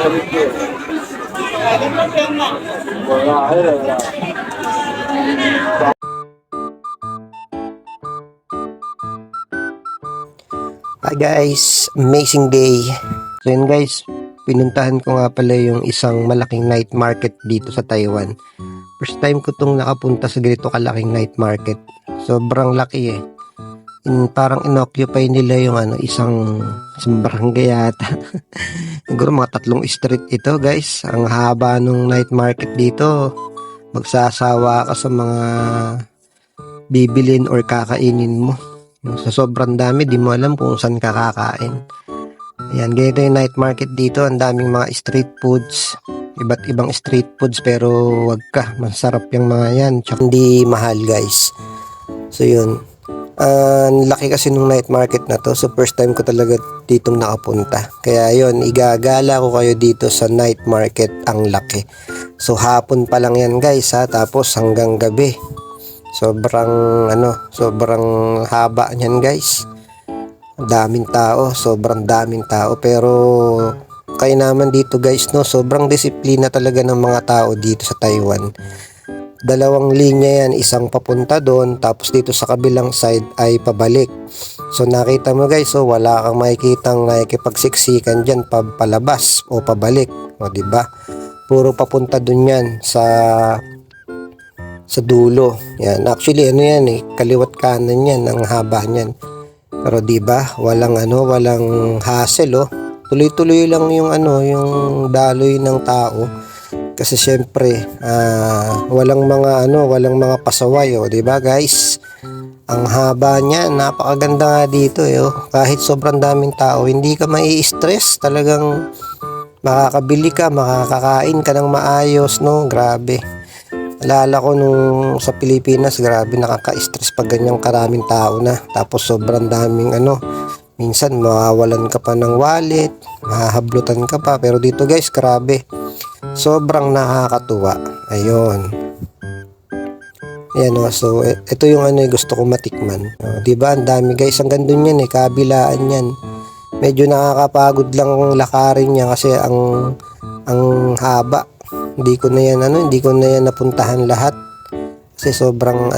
Hi guys, amazing day. So yun guys, pinuntahan ko nga pala yung isang malaking night market dito sa Taiwan. First time ko tong nakapunta sa ganito kalaking night market. Sobrang laki eh. Parang inoccupy nila yung isang barangay yata. Siguro mga 3 street ito guys. Ang haba nung night market dito. Magsasawa ka sa mga bibilin or kakainin mo. Sa sobrang dami, di mo alam kung saan kakakain. Ayan, ganito yung night market dito. Ang daming mga street foods. Iba't ibang street foods pero wag ka. Masarap yung mga yan. Tsaka hindi mahal guys. So yun. Ang laki kasi nung night market na to. So first time ko talaga ditong nakapunta. Kaya yun, igagala ko kayo dito sa night market. Ang laki. So hapon pa lang yan guys ha. Tapos hanggang gabi. Sobrang haba niyan guys. Daming tao, sobrang daming tao pero kaya naman dito guys no, sobrang disiplina talaga ng mga tao dito sa Taiwan. 2 linya yan, isang papunta doon tapos dito sa kabilang side ay pabalik. So nakita mo guys, so wala kang makikitang nakikipagsiksikan diyan palabas o pabalik, o di ba? Puro papunta doon yan sa dulo. Yan. Actually yan eh, kaliwat kanan yan, ang haba niyan. Pero 'di ba, walang hassle oh. Tuloy-tuloy lang yung yung daloy ng tao. Kasi syempre, walang mga pasaway oh, 'di ba guys? Ang haba niya, napakaganda nga dito eh oh. Kahit sobrang daming tao, hindi ka mai-stress, talagang makakabili ka, makakakain ka ng maayos no. Grabe. Alala ko nung sa Pilipinas, grabe nakaka-stress pag ganyang karaming tao na. Tapos sobrang daming minsan mawawalan ka pa ng wallet, mahahablutan ka pa. Pero dito guys, grabe. Sobrang nakakatuwa. Ayun. Ayan so ito yung gusto ko matikman. Diba, ang dami guys, ang gandun yan kabilaan yan. Medyo nakakapagod lang lakarin niya kasi ang haba. Hindi ko na yan napuntahan lahat kasi sobrang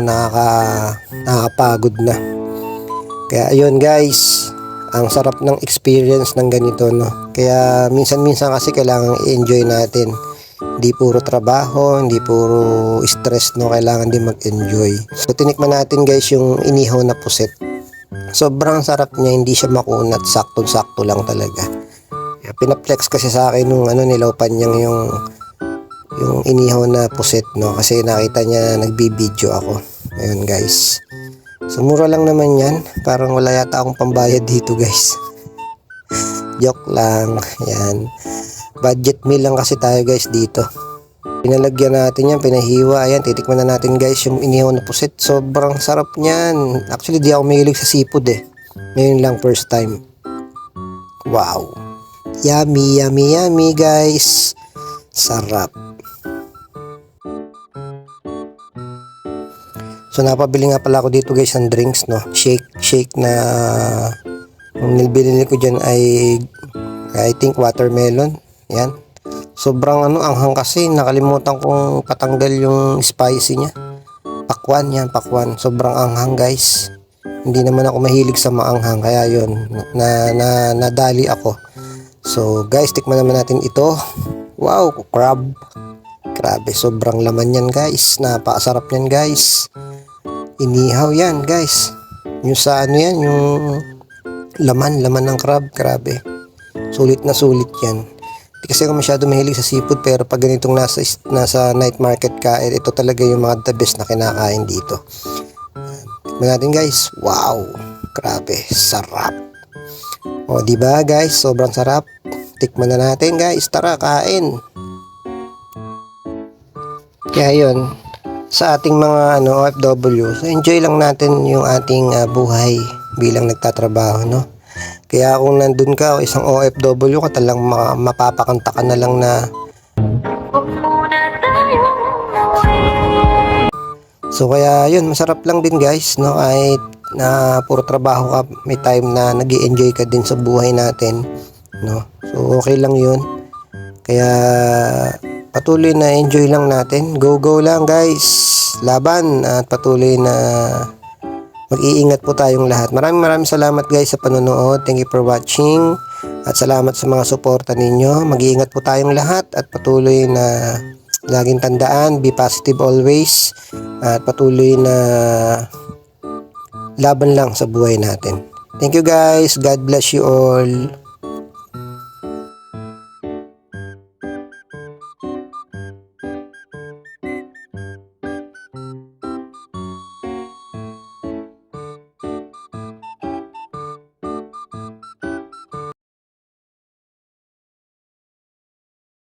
nakakapagod na. Kaya ayun guys, ang sarap ng experience ng ganito no. Kaya minsan kasi kailangan i-enjoy natin. Hindi puro trabaho, hindi puro stress no, kailangan din mag-enjoy. So tinikman natin guys yung inihaw na puset. Sobrang sarap niya, hindi siya makunat, sakto-sakto lang talaga. Pinaplex kasi sa akin nung nilaupan niyang yung inihaw na puset no, kasi nakita niya nagbibideo ako. Ayun guys, so mura lang naman yan, parang wala yata akong pambayad dito guys. Joke lang. Yan, budget meal lang kasi tayo guys dito. Pinalagyan natin yan, pinahiwa. Ayan, titikman na natin guys yung inihaw na puset. Sobrang sarap niyan. Actually di ako mahilig sa seafood ngayon lang, first time. Wow, yummy, yummy, yummy guys. Sarap. So napabili nga pala ako dito guys ng drinks no. Shake na ang nilbili ko dyan ay I think watermelon. Yan. Sobrang anghang kasi, nakalimutan kong patanggal yung spicy niya. Pakwan yan, pakwan. Sobrang anghang guys. Hindi naman ako mahilig sa maanghang, kaya yun, nadali ako. So guys, tikman naman natin ito. Wow, crab. Grabe, sobrang laman yan guys. Napakasarap yan guys. Inihaw yan guys. Yung sa yan, yung laman ng crab. Grabe. Sulit na sulit yan. Hindi kasi ako masyado mahilig sa seafood, pero pag ganitong nasa night market ka, ito talaga yung mga the best na kinakain dito. Tikman natin guys. Wow, grabe, sarap. O diba guys, sobrang sarap. Tikman na natin guys, tara kain. Kaya yun, sa ating mga OFW, so enjoy lang natin yung ating buhay bilang nagtatrabaho no. Kaya kung nandun ka o isang OFW ka, talang mapapakanta ka na lang na so kaya yun, masarap lang din guys no, kahit na puro trabaho ka, may time na nag-i-enjoy ka din sa buhay natin no? So okay lang 'yun. Kaya patuloy na enjoy lang natin. Go lang guys. Laban at patuloy na mag-iingat po tayong lahat. Maraming salamat guys sa panonood. Thank you for watching. At salamat sa mga suporta ninyo. Mag-iingat po tayong lahat at patuloy na laging tandaan, be positive always. At patuloy na laban lang sa buhay natin. Thank you guys. God bless you all.